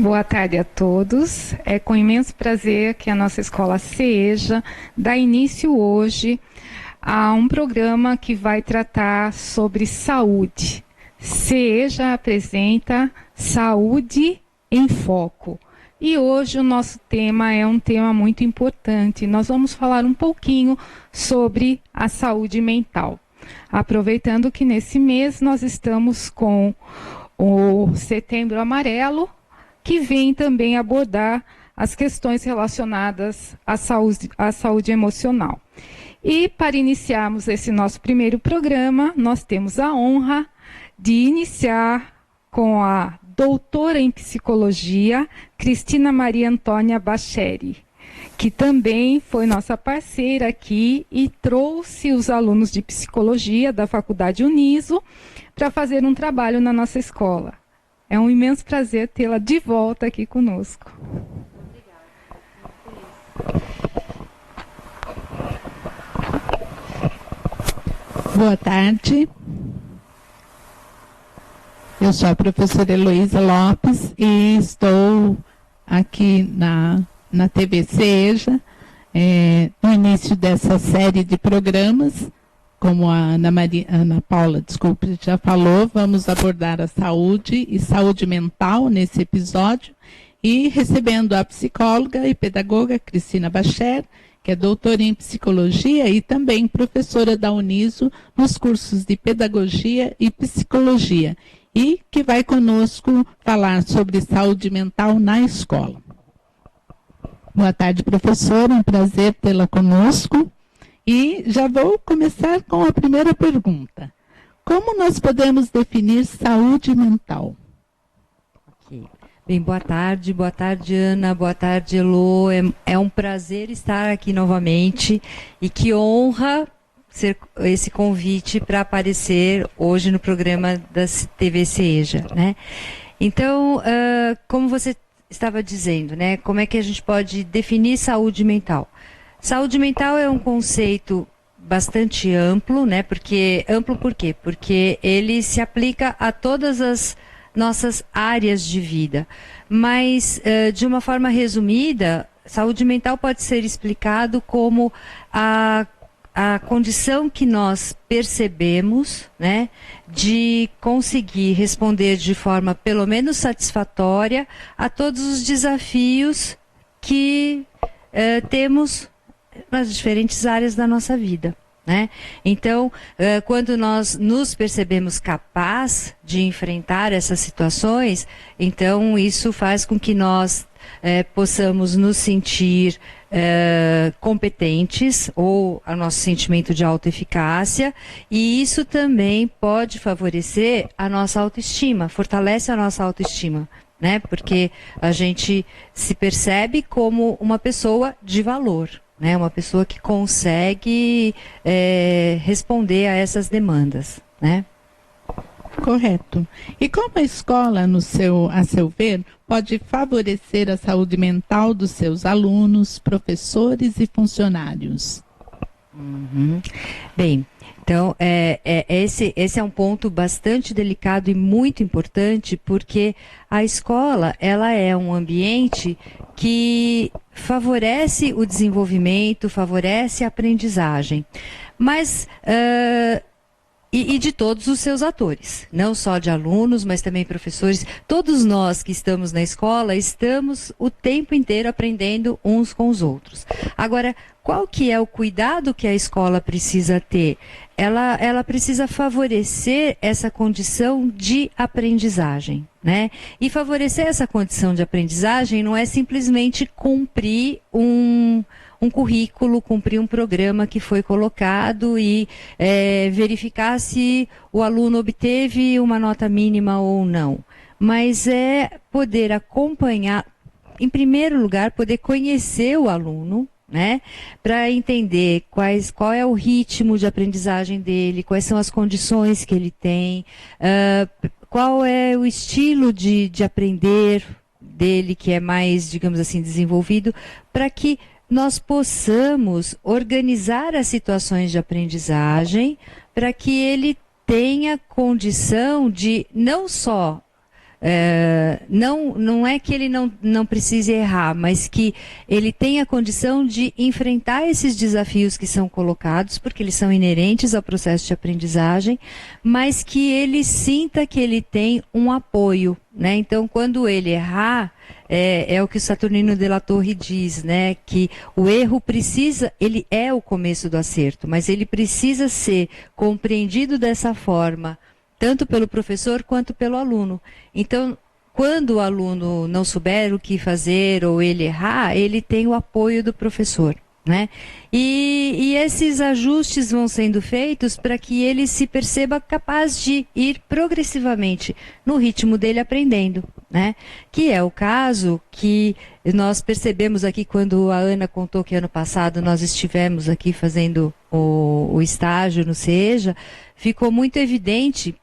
Boa tarde a todos. É com imenso prazer que a nossa escola CEJA dá início hoje a um programa que vai tratar sobre saúde. CEJA apresenta Saúde em Foco. E hoje o nosso tema é um tema muito importante. Nós vamos falar um pouquinho sobre a saúde mental. Aproveitando que nesse mês nós estamos com o Setembro Amarelo, que vem também abordar as questões relacionadas à saúde emocional. E para iniciarmos esse nosso primeiro programa, nós temos a honra de iniciar com a doutora em psicologia, Cristina Maria Antônia Bacheri, que também foi nossa parceira aqui e trouxe os alunos de psicologia da Faculdade Uniso para fazer um trabalho na nossa escola. É um imenso prazer tê-la de volta aqui conosco. Boa tarde. Eu sou a professora Heloísa Lopes e estou aqui na TV CEJA, no início dessa série de programas. Como a Ana Paula, já falou, vamos abordar a saúde e saúde mental nesse episódio e recebendo a psicóloga e pedagoga Cristina Bacheri, que é doutora em psicologia e também professora da Uniso nos cursos de pedagogia e psicologia e que vai conosco falar sobre saúde mental na escola. Boa tarde, professora, é um prazer tê-la conosco. E já vou começar com a primeira pergunta. Como nós podemos definir saúde mental? Okay. Bem, boa tarde Ana, boa tarde Elô. É um prazer estar aqui novamente e que honra ser esse convite para aparecer hoje no programa da TV CEJA, né? Então, como você estava dizendo, né? Como é que a gente pode definir saúde mental? Saúde mental é um conceito bastante amplo, né? Amplo por quê? Porque ele se aplica a todas as nossas áreas de vida. Mas, de uma forma resumida, saúde mental pode ser explicado como a condição que nós percebemos, né, de conseguir responder de forma pelo menos satisfatória a todos os desafios que temos nas diferentes áreas da nossa vida, né? Então, quando nós nos percebemos capazes de enfrentar essas situações, então isso faz com que nós possamos nos sentir competentes ou o nosso sentimento de autoeficácia, e isso também pode favorecer a nossa autoestima, fortalece a nossa autoestima, né? Porque a gente se percebe como uma pessoa de valor, né? Uma pessoa que consegue responder a essas demandas, né? Correto. E como a escola, a seu ver, pode favorecer a saúde mental dos seus alunos, professores e funcionários? Bem, então, esse é um ponto bastante delicado e muito importante, porque a escola, ela é um ambiente que favorece o desenvolvimento, favorece a aprendizagem, mas e de todos os seus atores, não só de alunos, mas também professores. Todos nós que estamos na escola estamos o tempo inteiro aprendendo uns com os outros. Agora, qual que é o cuidado que a escola precisa ter? Ela precisa favorecer essa condição de aprendizagem, né? E favorecer essa condição de aprendizagem não é simplesmente cumprir um currículo, cumprir um programa que foi colocado e verificar se o aluno obteve uma nota mínima ou não. Mas é poder acompanhar, em primeiro lugar, poder conhecer o aluno, né, para entender qual é o ritmo de aprendizagem dele, quais são as condições que ele tem, qual é o estilo de aprender dele, que é mais, digamos assim, desenvolvido, para que nós possamos organizar as situações de aprendizagem para que ele tenha condição de não só não é que ele não precise errar, mas que ele tenha condição de enfrentar esses desafios que são colocados, porque eles são inerentes ao processo de aprendizagem, mas que ele sinta que ele tem um apoio, né? Então, quando ele errar, é o que o Saturnino de la Torre diz, né? Que o erro ele é o começo do acerto, mas ele precisa ser compreendido dessa forma, tanto pelo professor quanto pelo aluno. Então, quando o aluno não souber o que fazer ou ele errar, ele tem o apoio do professor, né? E esses ajustes vão sendo feitos para que ele se perceba capaz de ir progressivamente no ritmo dele aprendendo, né? Que é o caso que nós percebemos aqui quando a Ana contou que ano passado nós estivemos aqui fazendo o estágio no CEJA, ficou muito evidente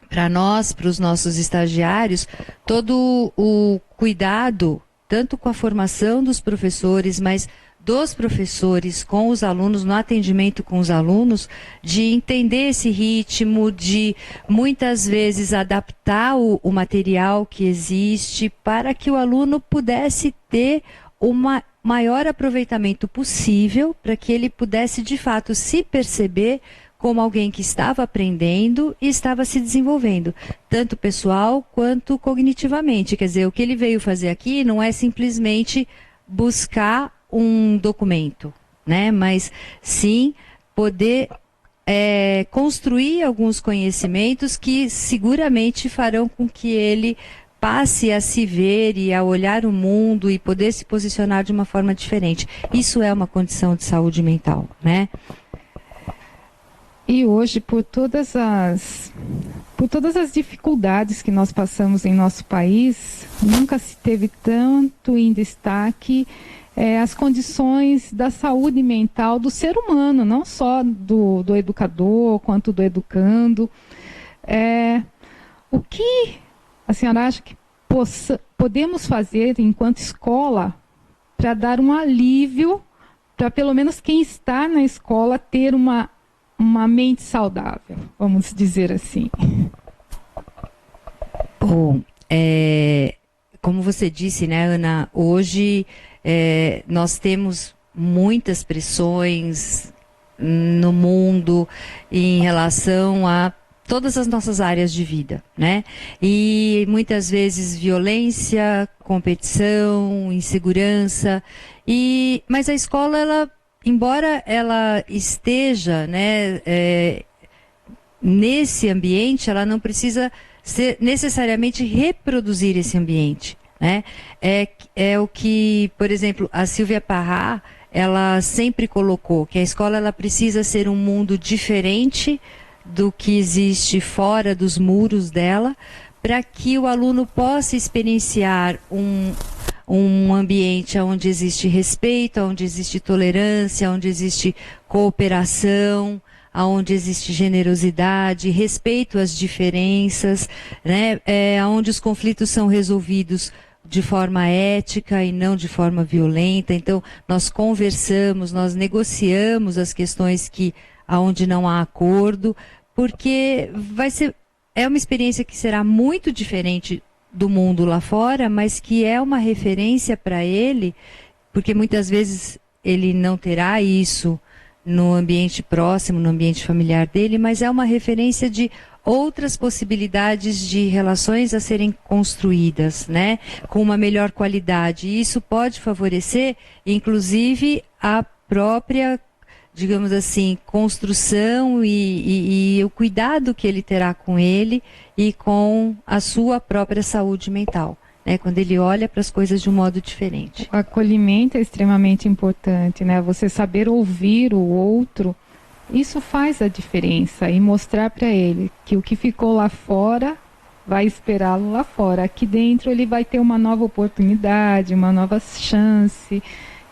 para nós, para os nossos estagiários, todo o cuidado, tanto com a formação dos professores, mas dos professores com os alunos, no atendimento com os alunos, de entender esse ritmo, de muitas vezes adaptar o material que existe para que o aluno pudesse ter uma maior aproveitamento possível, para que ele pudesse de fato se perceber como alguém que estava aprendendo e estava se desenvolvendo, tanto pessoal quanto cognitivamente. Quer dizer, o que ele veio fazer aqui não é simplesmente buscar um documento, né? Mas sim poder construir alguns conhecimentos que seguramente farão com que ele passe a se ver e a olhar o mundo e poder se posicionar de uma forma diferente. Isso é uma condição de saúde mental, né? E hoje, por todas as dificuldades que nós passamos em nosso país, nunca se teve tanto em destaque as condições da saúde mental do ser humano, não só do educador, quanto do educando. O que a senhora acha que podemos fazer enquanto escola para dar um alívio, para pelo menos quem está na escola ter uma mente saudável, vamos dizer assim? Bom, como você disse, né, Ana, hoje nós temos muitas pressões no mundo em relação a todas as nossas áreas de vida, né? E muitas vezes violência, competição, insegurança, mas a escola, embora ela esteja, né, nesse ambiente, ela não precisa necessariamente reproduzir esse ambiente, né? É o que, por exemplo, a Silvia Parra, ela sempre colocou, que a escola ela precisa ser um mundo diferente do que existe fora dos muros dela, para que o aluno possa experienciar um ambiente onde existe respeito, onde existe tolerância, onde existe cooperação, onde existe generosidade, respeito às diferenças, né? Onde os conflitos são resolvidos de forma ética e não de forma violenta. Então, nós conversamos, nós negociamos as questões onde não há acordo, porque é uma experiência que será muito diferente do mundo lá fora, mas que é uma referência para ele, porque muitas vezes ele não terá isso no ambiente próximo, no ambiente familiar dele, mas é uma referência de outras possibilidades de relações a serem construídas, né, com uma melhor qualidade. E isso pode favorecer, inclusive, a própria, digamos assim, construção e o cuidado que ele terá com ele e com a sua própria saúde mental, né? Quando ele olha para as coisas de um modo diferente. O acolhimento é extremamente importante, né? Você saber ouvir o outro, isso faz a diferença, e mostrar para ele que o que ficou lá fora vai esperá-lo lá fora. Aqui dentro ele vai ter uma nova oportunidade, uma nova chance,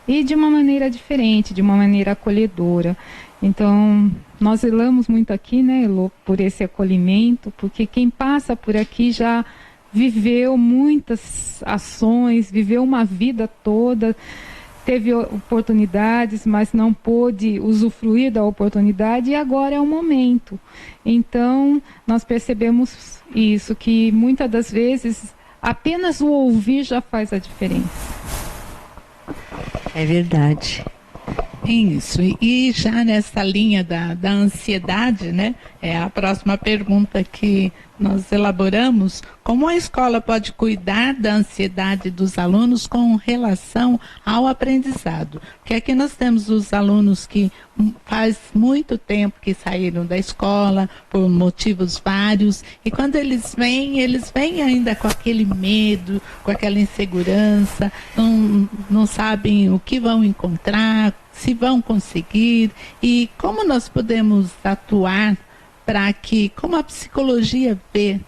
e de uma maneira diferente, de uma maneira acolhedora. Então, nós zelamos muito aqui, né, Elô, por esse acolhimento, porque quem passa por aqui já viveu muitas ações, viveu uma vida toda teve oportunidades, mas não pôde usufruir da oportunidade, e agora é o momento. Então, nós percebemos isso, que muitas das vezes apenas o ouvir já faz a diferença. É verdade. Isso, e já nessa linha da ansiedade, né, é a próxima pergunta que nós elaboramos: como a escola pode cuidar da ansiedade dos alunos com relação ao aprendizado? Porque aqui nós temos os alunos que faz muito tempo que saíram da escola, por motivos vários, e quando eles vêm ainda com aquele medo, com aquela insegurança, não sabem o que vão encontrar, se vão conseguir, e como nós podemos atuar para que, como a psicologia vê,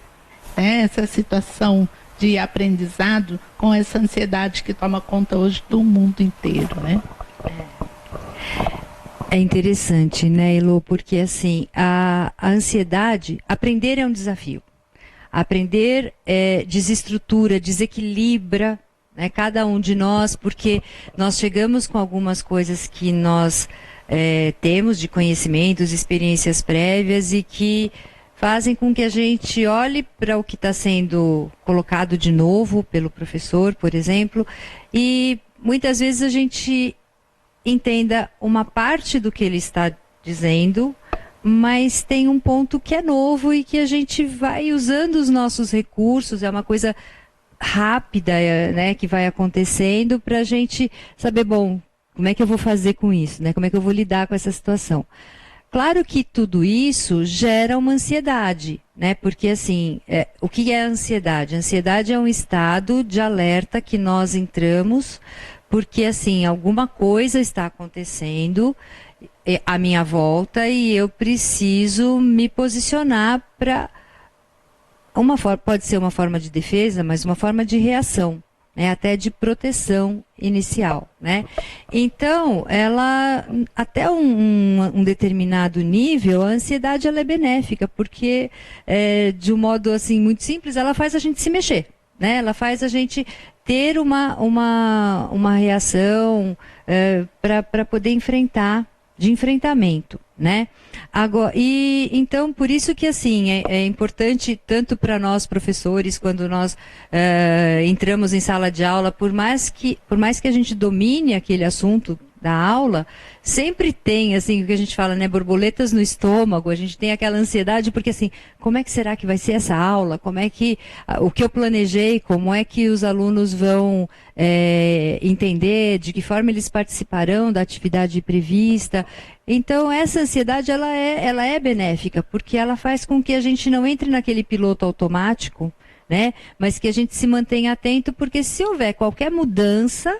né, essa situação de aprendizado com essa ansiedade que toma conta hoje do mundo inteiro, né? É interessante, né, Elô, porque assim, a ansiedade, aprender é um desafio. Aprender desestrutura, desequilibra, né, cada um de nós, porque nós chegamos com algumas coisas que nós temos de conhecimentos, experiências prévias e que fazem com que a gente olhe para o que está sendo colocado de novo pelo professor, por exemplo, e muitas vezes a gente entenda uma parte do que ele está dizendo, mas tem um ponto que é novo e que a gente vai usando os nossos recursos, é uma coisa rápida, né, que vai acontecendo para a gente saber, bom, como é que eu vou fazer com isso, né? Como é que eu vou lidar com essa situação? Claro que tudo isso gera uma ansiedade, né? Porque assim, o que é a ansiedade? A ansiedade é um estado de alerta que nós entramos porque assim, alguma coisa está acontecendo à minha volta e eu preciso me posicionar para pode ser uma forma de defesa, mas uma forma de reação, né, até de proteção inicial, né? Então, ela, até um determinado nível, a ansiedade ela é benéfica, porque de um modo assim muito simples, ela faz a gente se mexer, né? Ela faz a gente ter uma reação para poder enfrentar, de enfrentamento, né? Agora, e então por isso que assim é importante tanto para nós professores quando nós entramos em sala de aula, por mais que a gente domine aquele assunto da aula, sempre tem assim o que a gente fala, né, borboletas no estômago, a gente tem aquela ansiedade porque assim, como é que será que vai ser essa aula? Como é que o que eu planejei, como é que os alunos vão entender, de que forma eles participarão da atividade prevista? Então essa ansiedade ela é benéfica, porque ela faz com que a gente não entre naquele piloto automático, né? Mas que a gente se mantenha atento, porque se houver qualquer mudança,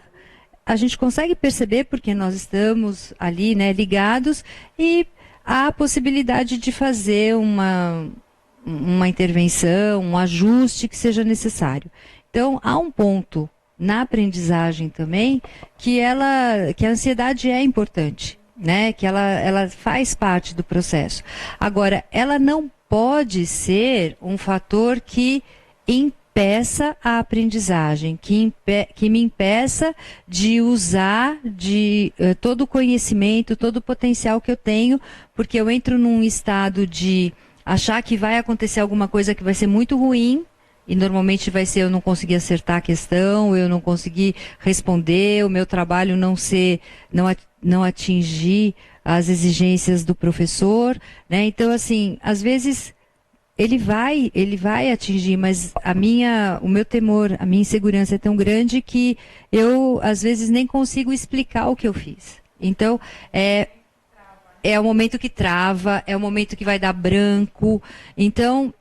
a gente consegue perceber, porque nós estamos ali, né, ligados, e há a possibilidade de fazer uma intervenção, um ajuste que seja necessário. Então, há um ponto na aprendizagem também que a ansiedade é importante, né, que ela faz parte do processo. Agora, ela não pode ser um fator que impeça a aprendizagem, que me impeça de usar todo o conhecimento, todo o potencial que eu tenho, porque eu entro num estado de achar que vai acontecer alguma coisa que vai ser muito ruim, e normalmente vai ser eu não conseguir acertar a questão, eu não conseguir responder, o meu trabalho não atingir as exigências do professor, né? Então, assim, às vezes ele vai atingir, mas o meu temor, a minha insegurança é tão grande que eu, às vezes, nem consigo explicar o que eu fiz. Então, é o momento que trava, é o momento que vai dar branco. Então,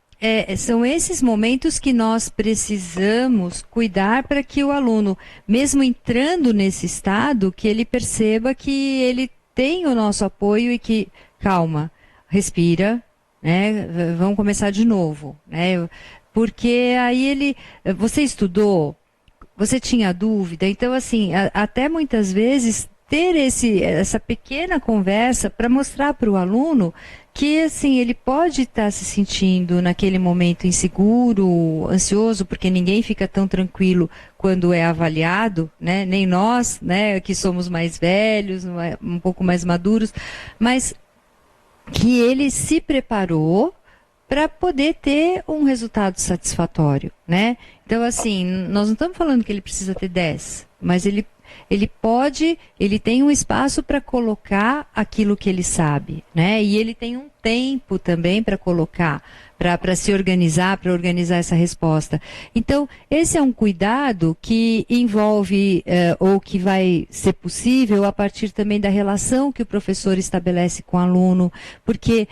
são esses momentos que nós precisamos cuidar para que o aluno, mesmo entrando nesse estado, que ele perceba que ele tem o nosso apoio e que, calma, respira, né? Vamos começar de novo, né? Porque aí você estudou, você tinha dúvida, então assim, até muitas vezes ter essa pequena conversa para mostrar para o aluno que assim, ele pode estar se sentindo naquele momento inseguro, ansioso, porque ninguém fica tão tranquilo quando é avaliado, né? Nem nós, né, que somos mais velhos, um pouco mais maduros, mas que ele se preparou para poder ter um resultado satisfatório, né? Então, assim, nós não estamos falando que ele precisa ter 10, mas ele tem um espaço para colocar aquilo que ele sabe, né? E ele tem um tempo também para colocar, para se organizar, para organizar essa resposta. Então, esse é um cuidado que envolve, ou que vai ser possível a partir também da relação que o professor estabelece com o aluno, porque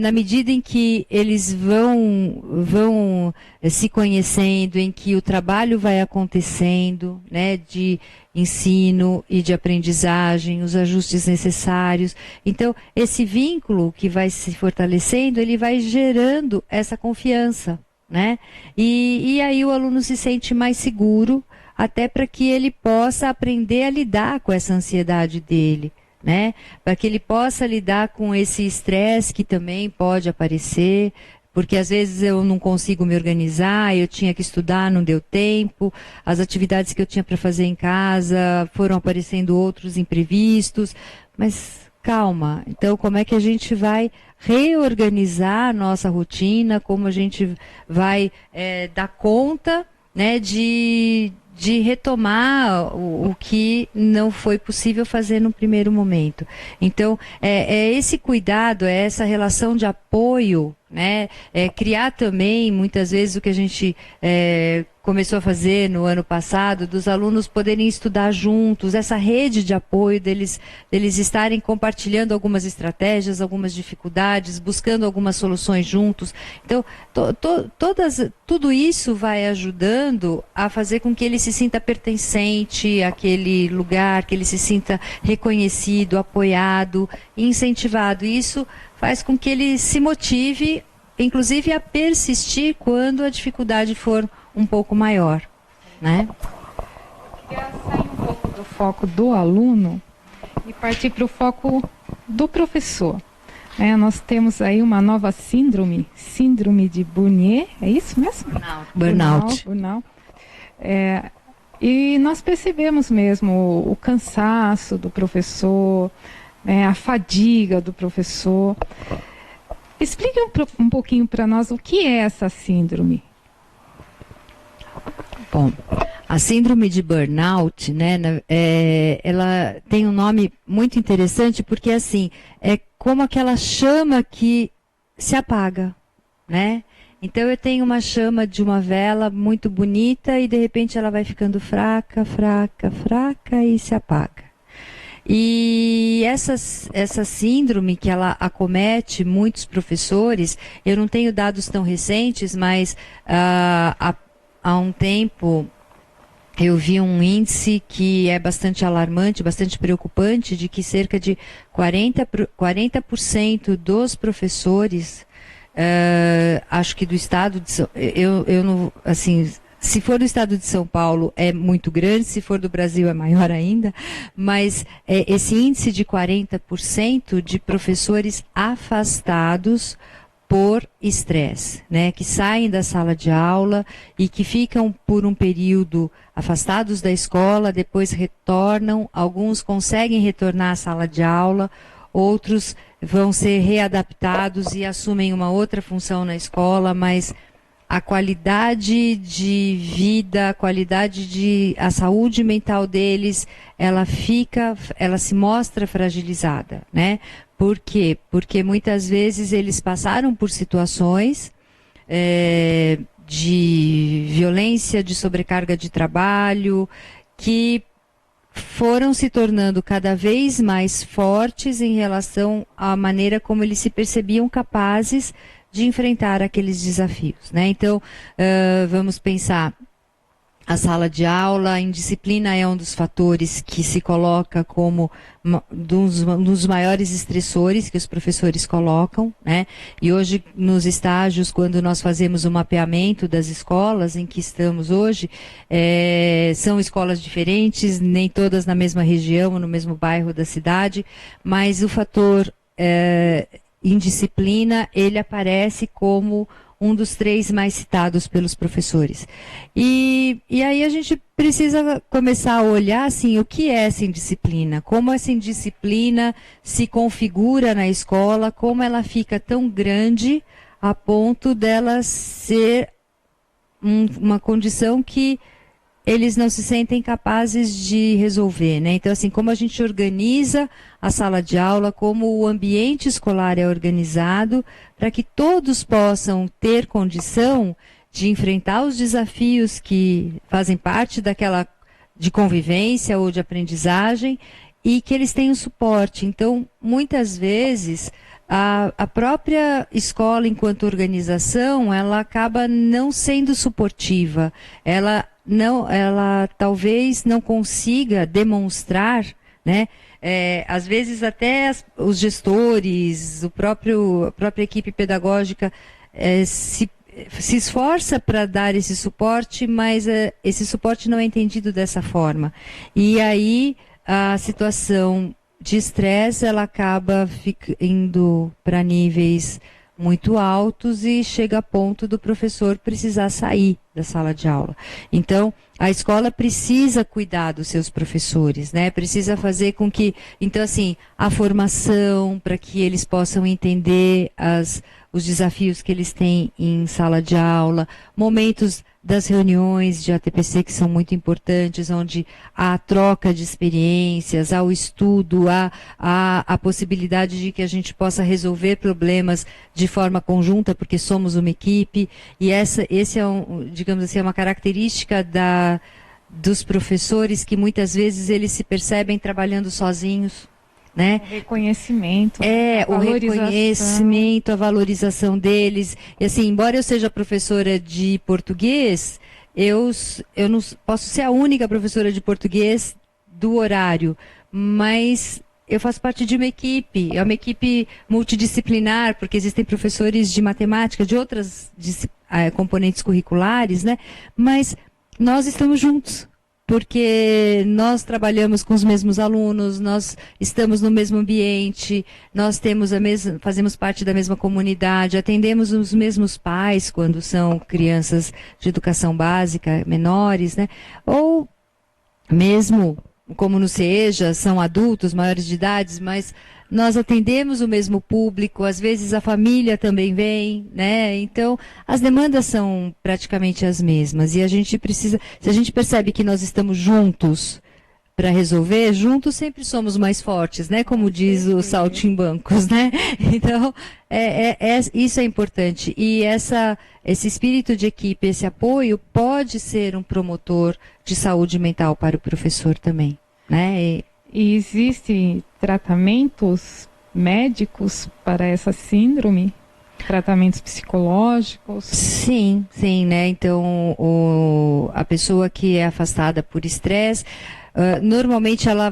na medida em que eles vão se conhecendo, em que o trabalho vai acontecendo, né, de ensino e de aprendizagem, os ajustes necessários. Então, esse vínculo que vai se fortalecendo, ele vai gerando essa confiança, né? E aí o aluno se sente mais seguro, até para que ele possa aprender a lidar com essa ansiedade dele, né? Para que ele possa lidar com esse estresse que também pode aparecer, porque às vezes eu não consigo me organizar, eu tinha que estudar, não deu tempo, as atividades que eu tinha para fazer em casa, foram aparecendo outros imprevistos, mas calma, então como é que a gente vai reorganizar a nossa rotina, como a gente vai dar conta, né, de retomar o que não foi possível fazer no primeiro momento. Então, é esse cuidado, é essa relação de apoio, né? Criar também, muitas vezes, o que a gente começou a fazer no ano passado, dos alunos poderem estudar juntos, essa rede de apoio deles estarem compartilhando algumas estratégias, algumas dificuldades, buscando algumas soluções juntos. Então, tudo isso vai ajudando a fazer com que ele se sinta pertencente àquele lugar, que ele se sinta reconhecido, apoiado, incentivado. Isso faz com que ele se motive, inclusive, a persistir quando a dificuldade for um pouco maior, né? Queria sair um pouco do foco do aluno e partir para o foco do professor. Nós temos aí uma nova síndrome de Burnier, é isso mesmo? Burnout. Burnout. E nós percebemos mesmo o cansaço do professor, a fadiga do professor. Explique um pouquinho para nós o que é essa síndrome. Bom, a síndrome de burnout, né, ela tem um nome muito interessante porque, assim, é como aquela chama que se apaga, né? Então, eu tenho uma chama de uma vela muito bonita e, de repente, ela vai ficando fraca, fraca, fraca e se apaga. E essa síndrome que ela acomete muitos professores, eu não tenho dados tão recentes, mas há um tempo eu vi um índice que é bastante alarmante, bastante preocupante, de que cerca de 40% dos professores, acho que do estado de São Paulo, eu não, assim, se for do estado de São Paulo é muito grande, se for do Brasil é maior ainda, mas esse índice de 40% de professores afastados por estresse, né, que saem da sala de aula e que ficam por um período afastados da escola, depois retornam, alguns conseguem retornar à sala de aula, outros vão ser readaptados e assumem uma outra função na escola, mas a qualidade de vida, a saúde mental deles, ela se mostra fragilizada, né? Por quê? Porque muitas vezes eles passaram por situações de violência, de sobrecarga de trabalho, que foram se tornando cada vez mais fortes em relação à maneira como eles se percebiam capazes de enfrentar aqueles desafios, né? Então, vamos pensar, a sala de aula, a indisciplina é um dos fatores que se coloca como um dos maiores estressores que os professores colocam, né? E hoje, nos estágios, quando nós fazemos o mapeamento das escolas em que estamos hoje, são escolas diferentes, nem todas na mesma região, no mesmo bairro da cidade, mas o fator indisciplina, ele aparece como um dos 3 mais citados pelos professores. E aí a gente precisa começar a olhar assim, o que é essa indisciplina, como essa indisciplina se configura na escola, como ela fica tão grande a ponto dela ser uma condição que eles não se sentem capazes de resolver, né? Então, assim, como a gente organiza a sala de aula, como o ambiente escolar é organizado, para que todos possam ter condição de enfrentar os desafios que fazem parte daquela de convivência ou de aprendizagem e que eles tenham suporte. Então, muitas vezes, a própria escola, enquanto organização, ela acaba não sendo suportiva. Ela talvez não consiga demonstrar, né? Às vezes até os gestores, a própria equipe pedagógica se esforça para dar esse suporte, mas esse suporte não é entendido dessa forma. E aí a situação de estresse, ela acaba indo para níveis muito altos e chega a ponto do professor precisar sair da sala de aula. Então, a escola precisa cuidar dos seus professores, né? Precisa fazer com que, então assim, a formação para que eles possam entender os desafios que eles têm em sala de aula, momentos das reuniões de ATPC que são muito importantes, onde há a troca de experiências, há o estudo, há a possibilidade de que a gente possa resolver problemas de forma conjunta, porque somos uma equipe, e esse é digamos assim, uma característica dos professores que muitas vezes eles se percebem trabalhando sozinhos, né? O reconhecimento. O reconhecimento, a valorização deles. E assim, embora eu seja professora de português, eu não posso ser a única professora de português do horário, mas eu faço parte de uma equipe, é uma equipe multidisciplinar, porque existem professores de matemática, de outras componentes curriculares, né? Mas nós estamos juntos, porque nós trabalhamos com os mesmos alunos, nós estamos no mesmo ambiente, nós fazemos parte da mesma comunidade, atendemos os mesmos pais quando são crianças de educação básica, menores, né? Ou mesmo, como no SEJA, são adultos, maiores de idade, mas nós atendemos o mesmo público, às vezes a família também vem, né? Então, as demandas são praticamente as mesmas. E a gente precisa, se a gente percebe que nós estamos juntos para resolver, juntos sempre somos mais fortes, né? Como diz o Saltimbancos, né? Então, isso é importante. E esse espírito de equipe, esse apoio, pode ser um promotor de saúde mental para o professor também, né? E existem tratamentos médicos para essa síndrome? Tratamentos psicológicos? Sim, né? Então, a pessoa que é afastada por estresse, normalmente ela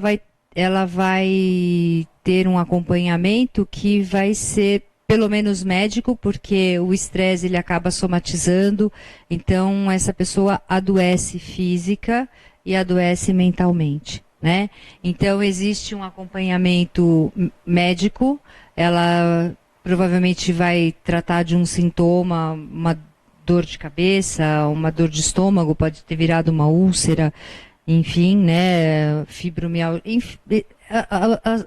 vai ter um acompanhamento que vai ser pelo menos médico, porque o estresse ele acaba somatizando, então essa pessoa adoece física e adoece mentalmente, né? Então existe um acompanhamento médico, ela provavelmente vai tratar de um sintoma, uma dor de cabeça, uma dor de estômago, pode ter virado uma úlcera, enfim, né, fibromialgia,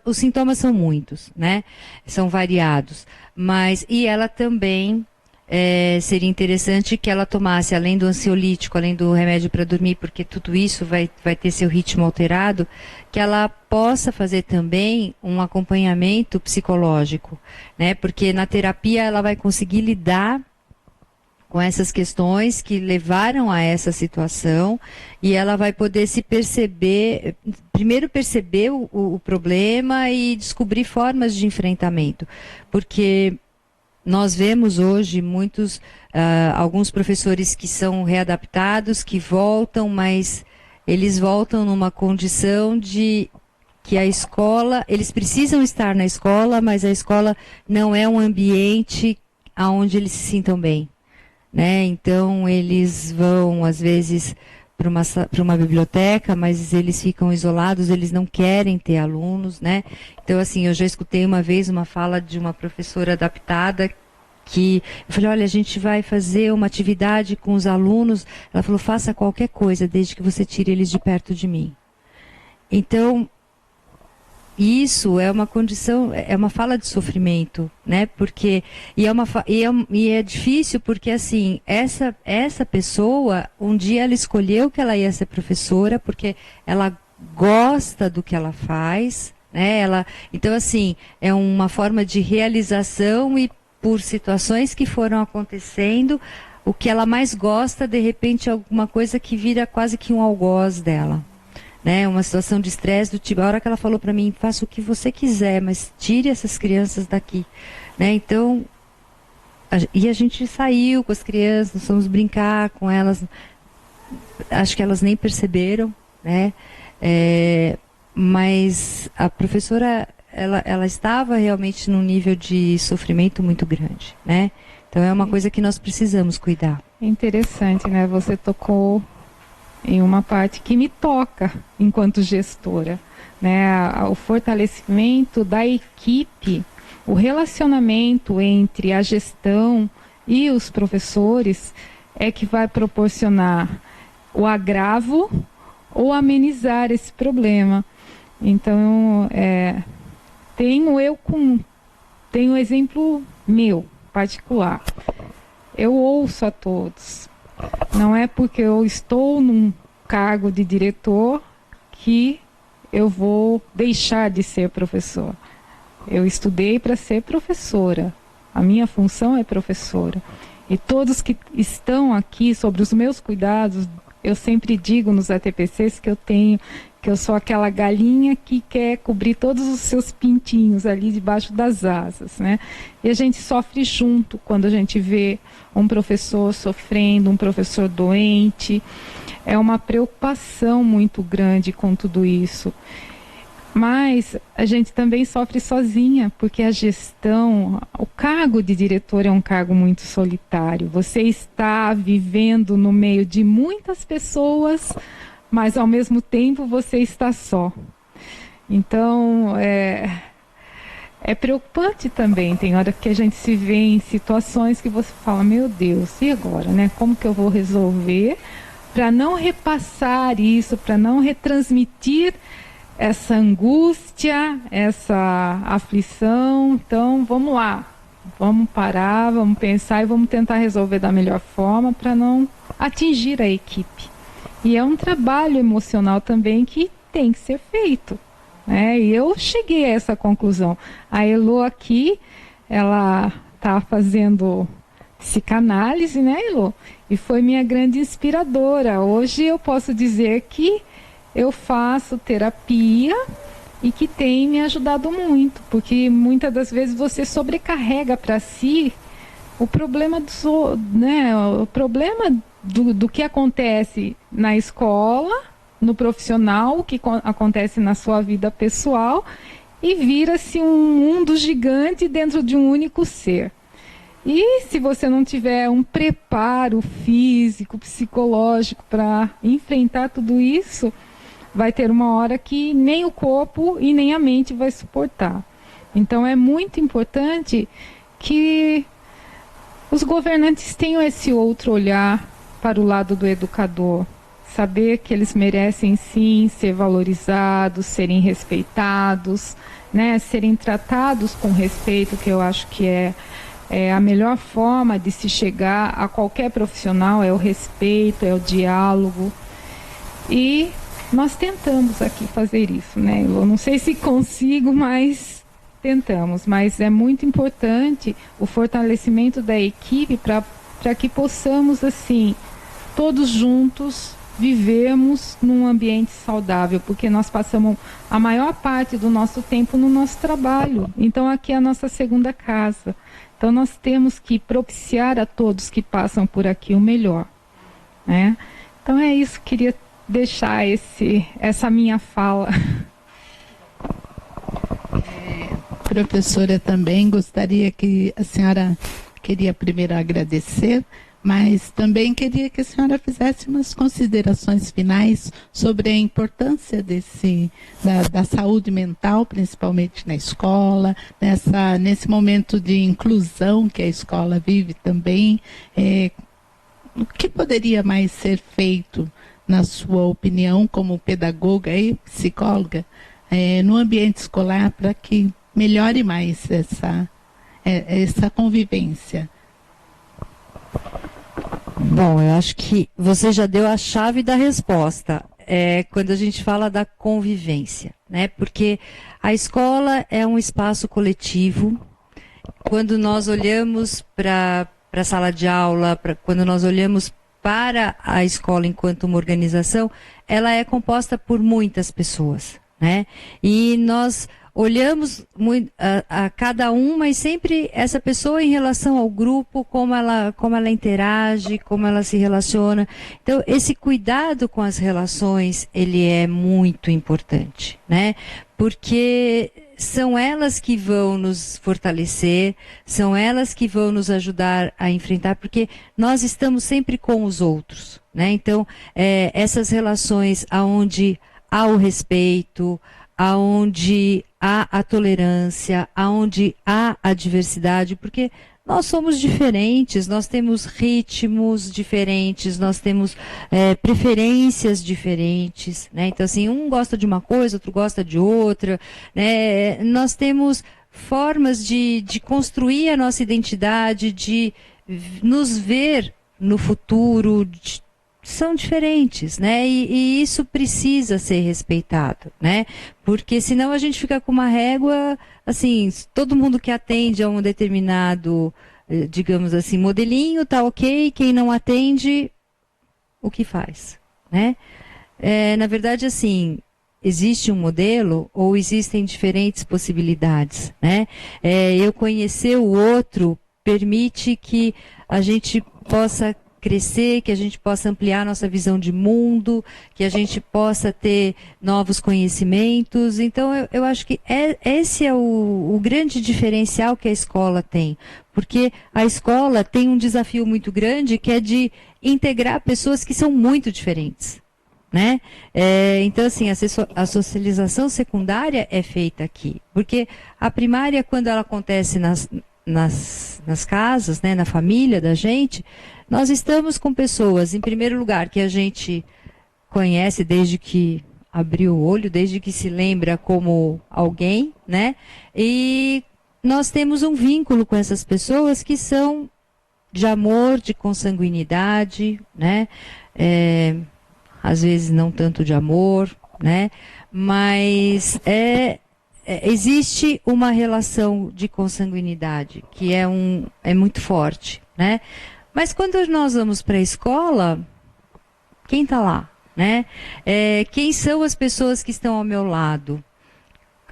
os sintomas são muitos, né, são variados, e ela também seria interessante que ela tomasse, além do ansiolítico, além do remédio para dormir, porque tudo isso vai ter seu ritmo alterado, que ela possa fazer também um acompanhamento psicológico, né? Porque na terapia ela vai conseguir lidar com essas questões que levaram a essa situação e ela vai poder se perceber, primeiro perceber o problema e descobrir formas de enfrentamento, porque nós vemos hoje alguns professores que são readaptados, que voltam, mas eles voltam numa condição de que a escola, eles precisam estar na escola, mas a escola não é um ambiente onde eles se sintam bem, né? Então eles vão, às vezes, para uma biblioteca, mas eles ficam isolados, eles não querem ter alunos, né? Então, assim, eu já escutei uma vez uma fala de uma professora adaptada que eu falei, olha, a gente vai fazer uma atividade com os alunos. Ela falou, faça qualquer coisa, desde que você tire eles de perto de mim. Então, isso é uma condição, é uma fala de sofrimento, né? Porque e é difícil porque assim essa pessoa um dia ela escolheu que ela ia ser professora porque ela gosta do que ela faz, né? Então assim é uma forma de realização e por situações que foram acontecendo, o que ela mais gosta de repente é alguma coisa que vira quase que um algoz dela. Né, uma situação de estresse do tipo, a hora que ela falou para mim, faça o que você quiser, mas tire essas crianças daqui. Né, então, e a gente saiu com as crianças, nós fomos brincar com elas, acho que elas nem perceberam, né, mas a professora, ela estava realmente num nível de sofrimento muito grande. Né, então é uma coisa que nós precisamos cuidar. Interessante, né, você tocou em uma parte que me toca enquanto gestora, né? O fortalecimento da equipe, o relacionamento entre a gestão e os professores é que vai proporcionar o agravo ou amenizar esse problema. Então, tenho exemplo meu, particular. Eu ouço a todos. Não é porque eu estou num cargo de diretor que eu vou deixar de ser professor. Eu estudei para ser professora. A minha função é professora. E todos que estão aqui sobre os meus cuidados, eu sempre digo nos ATPCs que eu sou aquela galinha que quer cobrir todos os seus pintinhos ali debaixo das asas, né? E a gente sofre junto quando a gente vê um professor sofrendo, um professor doente. É uma preocupação muito grande com tudo isso. Mas a gente também sofre sozinha, porque a gestão, o cargo de diretor é um cargo muito solitário. Você está vivendo no meio de muitas pessoas, mas ao mesmo tempo você está só. Então, é preocupante também. Tem hora que a gente se vê em situações que você fala, meu Deus, e agora, né? Como que eu vou resolver para não repassar isso, para não retransmitir essa angústia, essa aflição? Então, vamos lá. Vamos parar, vamos pensar e vamos tentar resolver da melhor forma para não atingir a equipe. E é um trabalho emocional também que tem que ser feito. E eu cheguei a essa conclusão. A Elo aqui, ela está fazendo psicanálise, né, Elo? E foi minha grande inspiradora. Hoje eu posso dizer que eu faço terapia e que tem me ajudado muito, porque muitas das vezes você sobrecarrega para si o problema do que acontece na escola, no profissional, o que acontece na sua vida pessoal, e vira-se um mundo gigante dentro de um único ser. E se você não tiver um preparo físico, psicológico para enfrentar tudo isso, vai ter uma hora que nem o corpo e nem a mente vai suportar. Então é muito importante que os governantes tenham esse outro olhar para o lado do educador. Saber que eles merecem sim ser valorizados, serem respeitados, né, serem tratados com respeito, que eu acho que é a melhor forma de se chegar a qualquer profissional, é o respeito, é o diálogo. E nós tentamos aqui fazer isso, né? Eu não sei se consigo, mas tentamos. Mas é muito importante o fortalecimento da equipe para que possamos, assim, todos juntos vivemos num ambiente saudável, porque nós passamos a maior parte do nosso tempo no nosso trabalho. Então aqui é a nossa segunda casa. Então nós temos que propiciar a todos que passam por aqui o melhor, né? Então é isso, queria deixar essa minha fala. Professora, também gostaria que a senhora queria primeiro agradecer mas também queria que a senhora fizesse umas considerações finais sobre a importância da saúde mental, principalmente na escola, nesse momento de inclusão que a escola vive também. O que poderia mais ser feito, na sua opinião, como pedagoga e psicóloga, no ambiente escolar para que melhore mais essa convivência? Bom, eu acho que você já deu a chave da resposta, quando a gente fala da convivência, né? Porque a escola é um espaço coletivo. Quando nós olhamos para a sala de aula, quando nós olhamos para a escola enquanto uma organização, ela é composta por muitas pessoas, né? E nós olhamos a cada um, mas sempre essa pessoa em relação ao grupo, como ela interage, como ela se relaciona. Então, esse cuidado com as relações, ele é muito importante, né? Porque são elas que vão nos fortalecer, são elas que vão nos ajudar a enfrentar, porque nós estamos sempre com os outros, né? Então, essas relações aonde há o respeito, aonde há a tolerância, aonde há a diversidade, porque nós somos diferentes, nós temos ritmos diferentes, nós temos preferências diferentes, né? Então, assim, um gosta de uma coisa, outro gosta de outra, né? Nós temos formas de construir a nossa identidade, de nos ver no futuro, são diferentes, né? E isso precisa ser respeitado, né? Porque senão a gente fica com uma régua, assim, todo mundo que atende a um determinado, digamos assim, modelinho, tá ok, quem não atende, o que faz, né? Na verdade, assim, existe um modelo ou existem diferentes possibilidades, né? Eu conhecer o outro permite que a gente possa crescer, que a gente possa ampliar nossa visão de mundo, que a gente possa ter novos conhecimentos. Então, eu acho que esse é o grande diferencial que a escola tem. Porque a escola tem um desafio muito grande, que é de integrar pessoas que são muito diferentes, né? Então, assim, a socialização secundária é feita aqui. Porque a primária, quando ela acontece nas casas, né, na família da gente, nós estamos com pessoas, em primeiro lugar, que a gente conhece desde que abriu o olho, desde que se lembra como alguém, né? E nós temos um vínculo com essas pessoas que são de amor, de consanguinidade, né? Às vezes não tanto de amor, né? Mas existe uma relação de consanguinidade que é muito forte, né? Mas quando nós vamos para a escola, quem está lá, né? Quem são as pessoas que estão ao meu lado?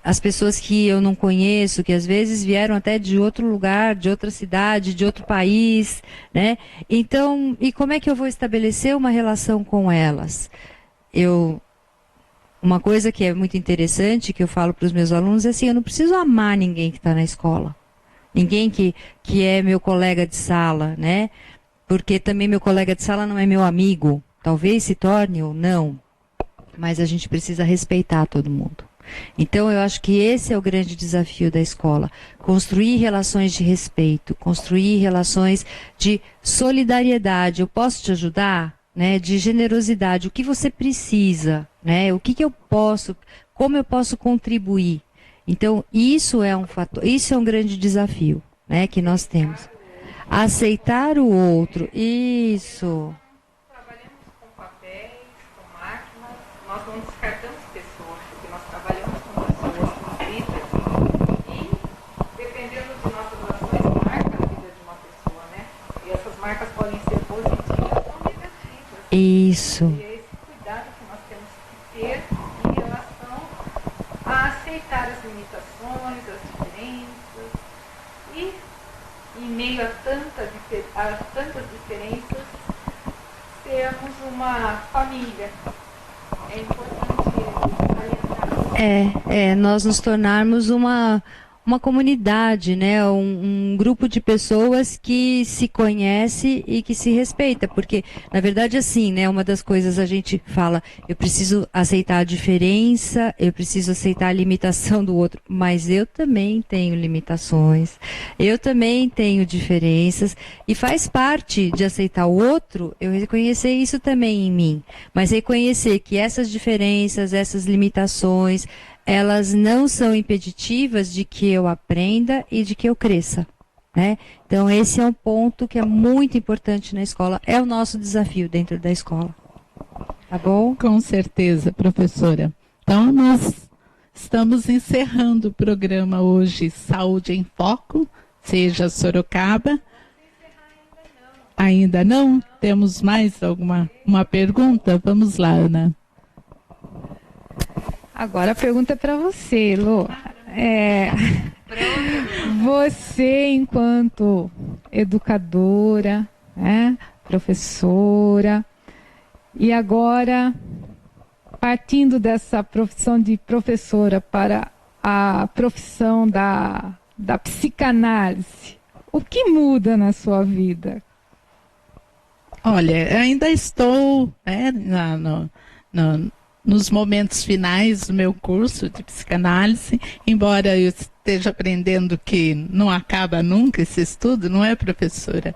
As pessoas que eu não conheço, que às vezes vieram até de outro lugar, de outra cidade, de outro país, né? Então, e como é que eu vou estabelecer uma relação com elas? Uma coisa que é muito interessante, que eu falo para os meus alunos, é assim, eu não preciso amar ninguém que está na escola. Ninguém que é meu colega de sala, né? Porque também meu colega de sala não é meu amigo. Talvez se torne ou não. Mas a gente precisa respeitar todo mundo. Então, eu acho que esse é o grande desafio da escola. Construir relações de respeito, construir relações de solidariedade. Eu posso te ajudar? Né? De generosidade. O que você precisa? Né? O que eu posso, como eu posso contribuir? Então, isso é um fator, isso é um grande desafio, né, que nós temos. Aceitar o outro, isso. Trabalhamos com papéis, com máquinas, nós não descartamos pessoas, porque nós trabalhamos com pessoas, com vidas, e dependendo de nossas ações, marca a vida de uma pessoa, né? E essas marcas podem ser positivas ou negativas. Isso. E é esse cuidado que nós temos que ter em relação a aceitar as limitações, as diferenças, e em meio a tantas diferenças, sermos uma família. É importante salientar. Nós nos tornarmos uma uma comunidade, né? Um grupo de pessoas que se conhece e que se respeita, porque na verdade assim, né? Uma das coisas a gente fala, eu preciso aceitar a diferença, eu preciso aceitar a limitação do outro, mas eu também tenho limitações, eu também tenho diferenças e faz parte de aceitar o outro, eu reconhecer isso também em mim, mas reconhecer que essas diferenças, essas limitações, elas não são impeditivas de que eu aprenda e de que eu cresça, né? Então esse é um ponto que é muito importante na escola, é o nosso desafio dentro da escola. Tá bom? Com certeza, professora. Então, nós estamos encerrando o programa hoje, Saúde em Foco, seja Sorocaba. Ainda não? Temos mais uma pergunta? Vamos lá, Ana. Agora a pergunta é para você, Lô. Você, enquanto educadora, né, professora, e agora, partindo dessa profissão de professora para a profissão da psicanálise, o que muda na sua vida? Olha, ainda estou, né, nos momentos finais do meu curso de psicanálise, embora eu esteja aprendendo que não acaba nunca esse estudo, não é, professora?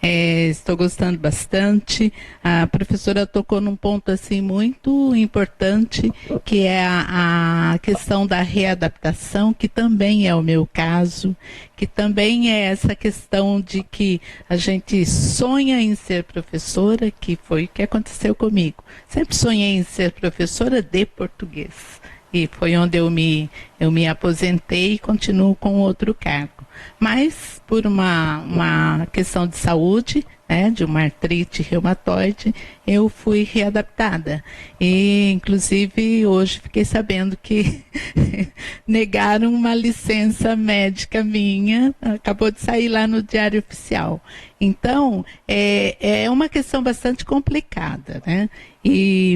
Estou gostando bastante. A professora tocou num ponto assim muito importante, que é a questão da readaptação, que também é o meu caso, que também é essa questão de que a gente sonha em ser professora, que foi o que aconteceu comigo. Sempre sonhei em ser professora de português. E foi onde eu me aposentei e continuo com outro cargo. Mas, por uma questão de saúde, né, de uma artrite reumatoide, eu fui readaptada. E, inclusive, hoje fiquei sabendo que negaram uma licença médica minha, acabou de sair lá no Diário Oficial. Então, é uma questão bastante complicada, né?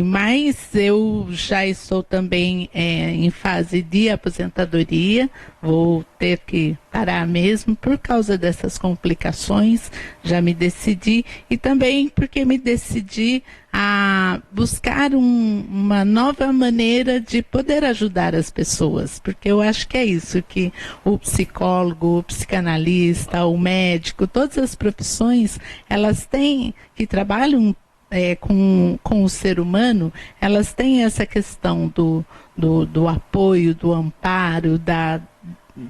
Mas eu já estou também em fase de aposentadoria, vou ter que parar mesmo por causa dessas complicações, já me decidi, e também porque me decidi a buscar uma nova maneira de poder ajudar as pessoas, porque eu acho que é isso que o psicólogo, o psicanalista, o médico, todas as profissões, elas têm, que trabalham com o ser humano, elas têm essa questão do apoio, do amparo,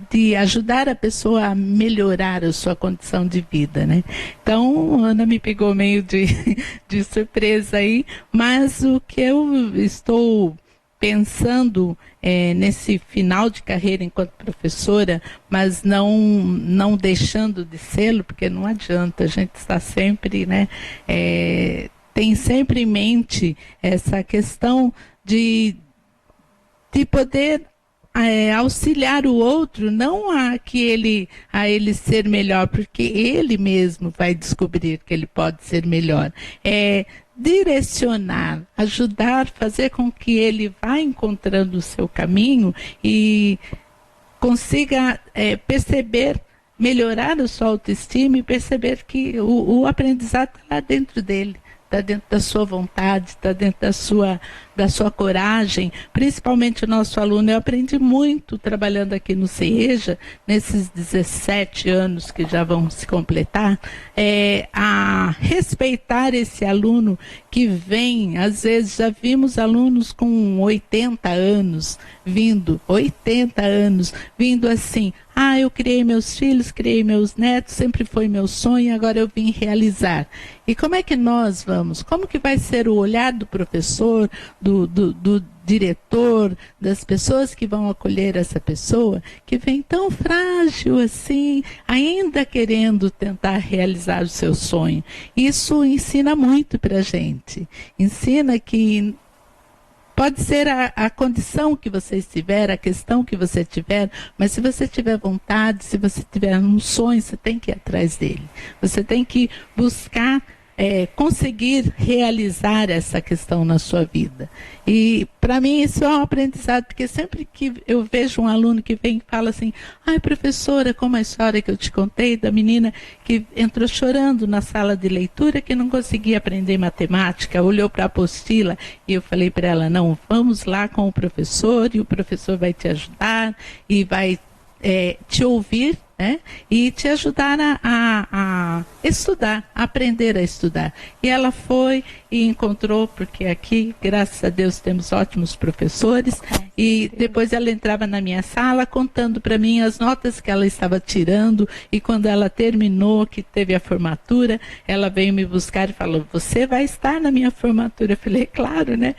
de ajudar a pessoa a melhorar a sua condição de vida, né? Então, Ana me pegou meio de surpresa aí, mas o que eu estou pensando nesse final de carreira enquanto professora, mas não deixando de sê-lo, porque não adianta, a gente está sempre, né? Tem sempre em mente essa questão de poder auxiliar o outro, não a ele ser melhor, porque ele mesmo vai descobrir que ele pode ser melhor. Direcionar, ajudar, fazer com que ele vá encontrando o seu caminho e consiga perceber, melhorar a sua autoestima e perceber que o aprendizado está lá dentro dele. Está dentro da sua vontade, está dentro da sua coragem, principalmente o nosso aluno. Eu aprendi muito trabalhando aqui no CIEJA, nesses 17 anos que já vão se completar, a respeitar esse aluno que vem, às vezes já vimos alunos com 80 anos, vindo assim, eu criei meus filhos, criei meus netos, sempre foi meu sonho, agora eu vim realizar. E como é que nós vamos? Como que vai ser o olhar do professor, do diretor, das pessoas que vão acolher essa pessoa, que vem tão frágil assim, ainda querendo tentar realizar o seu sonho? Isso ensina muito para a gente. Ensina que pode ser a condição que você estiver, a questão que você tiver, mas se você tiver vontade, se você tiver um sonho, você tem que ir atrás dele. Você tem que buscar conseguir realizar essa questão na sua vida. E para mim isso é um aprendizado, porque sempre que eu vejo um aluno que vem e fala assim, ai professora, como a história que eu te contei da menina que entrou chorando na sala de leitura, que não conseguia aprender matemática, olhou para a apostila e eu falei para ela, não, vamos lá com o professor e o professor vai te ajudar e vai te ouvir, né? E te ajudar a estudar, a aprender a estudar. E ela foi e encontrou, porque aqui, graças a Deus, temos ótimos professores, e depois ela entrava na minha sala contando para mim as notas que ela estava tirando, e quando ela terminou, que teve a formatura, ela veio me buscar e falou, você vai estar na minha formatura? Eu falei, claro, né?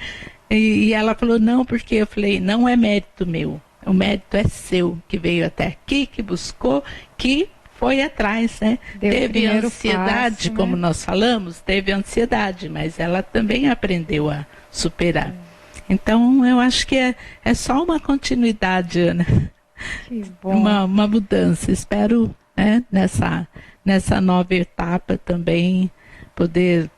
E ela falou, não, porque eu falei, não é mérito meu. O mérito é seu, que veio até aqui, que buscou, que foi atrás, né? Teve ansiedade, passo, como nós falamos, teve ansiedade, mas ela também aprendeu a superar. Então, eu acho que é só uma continuidade, Ana. Que bom. Uma mudança. Espero, né, nessa nova etapa também poder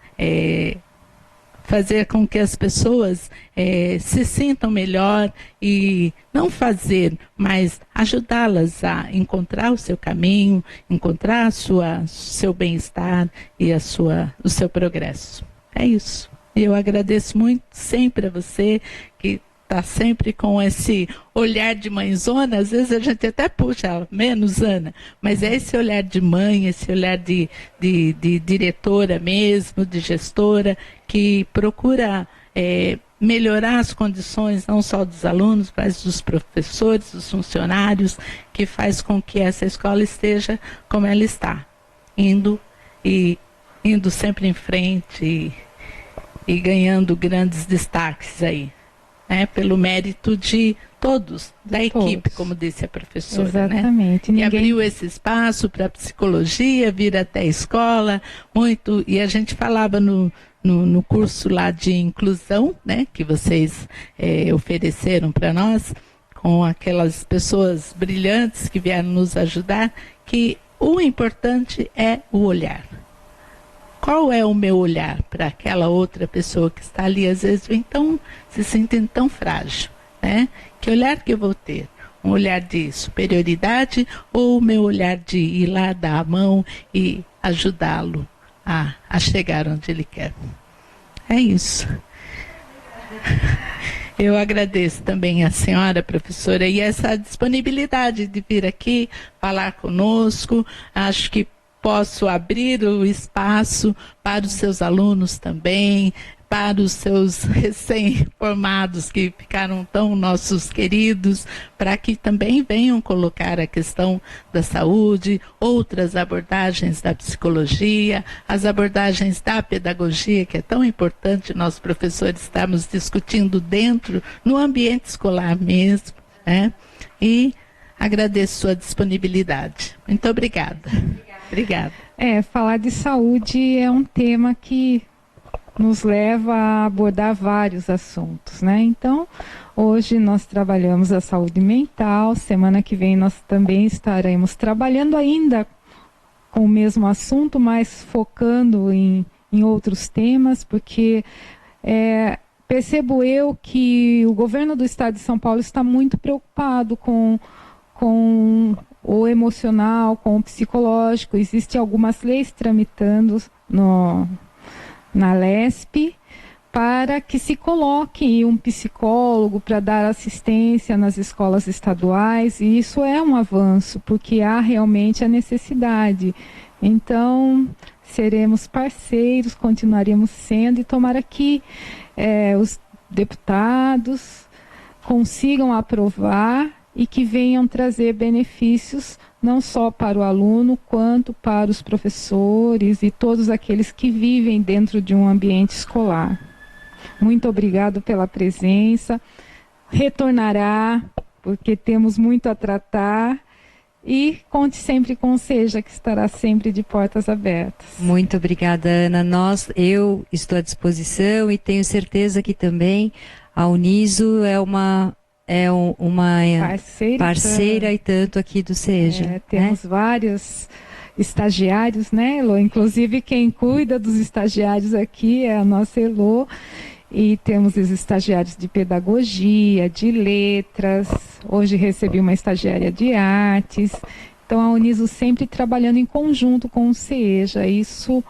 fazer com que as pessoas se sintam melhor e não fazer, mas ajudá-las a encontrar o seu caminho, encontrar seu bem-estar e o seu progresso. É isso. Eu agradeço muito sempre a você que está sempre com esse olhar de mãezona. Às vezes a gente até puxa ela, menos Ana, mas é esse olhar de mãe, esse olhar de diretora mesmo, de gestora, que procura melhorar as condições não só dos alunos, mas dos professores, dos funcionários, que faz com que essa escola esteja como ela está, indo sempre em frente e ganhando grandes destaques aí. Pelo mérito de todos, da equipe, como disse a professora. Exatamente. Né? E abriu esse espaço para a psicologia, vir até a escola, muito, e a gente falava no curso lá de inclusão, né, que vocês ofereceram para nós, com aquelas pessoas brilhantes que vieram nos ajudar, que o importante é o olhar. Qual é o meu olhar para aquela outra pessoa que está ali, às vezes vem se sentindo tão frágil, né? Que olhar que eu vou ter? Um olhar de superioridade ou o meu olhar de ir lá dar a mão e ajudá-lo a chegar onde ele quer? É isso. Eu agradeço também a senhora, professora, e essa disponibilidade de vir aqui falar conosco. Acho que posso abrir o espaço para os seus alunos também, para os seus recém-formados que ficaram tão nossos queridos, para que também venham colocar a questão da saúde, outras abordagens da psicologia, as abordagens da pedagogia, que é tão importante nós professores estarmos discutindo no ambiente escolar mesmo, né? E agradeço sua disponibilidade. Muito obrigada. Obrigada. Falar de saúde é um tema que nos leva a abordar vários assuntos, né? Então, hoje nós trabalhamos a saúde mental, semana que vem nós também estaremos trabalhando ainda com o mesmo assunto, mas focando em outros temas, porque percebo eu que o governo do estado de São Paulo está muito preocupado com o emocional, com o psicológico. Existem algumas leis tramitando na LESP para que se coloque um psicólogo para dar assistência nas escolas estaduais, e isso é um avanço, porque há realmente a necessidade. Então, seremos parceiros, continuaremos sendo, e tomara que os deputados consigam aprovar e que venham trazer benefícios não só para o aluno, quanto para os professores e todos aqueles que vivem dentro de um ambiente escolar. Muito obrigado pela presença. Retornará, porque temos muito a tratar. E conte sempre com o SEJA, que estará sempre de portas abertas. Muito obrigada, Ana. Eu estou à disposição e tenho certeza que também a Uniso é uma parceira e tanto aqui do SEJA. Temos várias estagiários, né, Elô? Inclusive quem cuida dos estagiários aqui é a nossa Elô. E temos os estagiários de pedagogia, de letras. Hoje recebi uma estagiária de artes. Então a Uniso sempre trabalhando em conjunto com o CEJA. Isso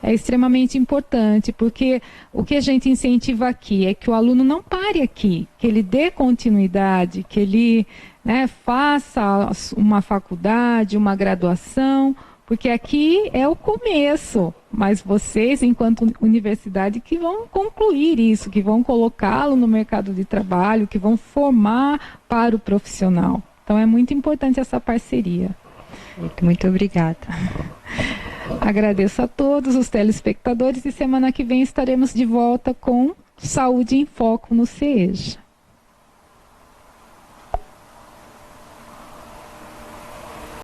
é extremamente importante, porque o que a gente incentiva aqui é que o aluno não pare aqui, que ele dê continuidade, que ele, né, faça uma faculdade, uma graduação, porque aqui é o começo, mas vocês, enquanto universidade, que vão concluir isso, que vão colocá-lo no mercado de trabalho, que vão formar para o profissional. Então é muito importante essa parceria. Muito obrigada. Agradeço a todos os telespectadores e semana que vem estaremos de volta com Saúde em Foco no CEJA.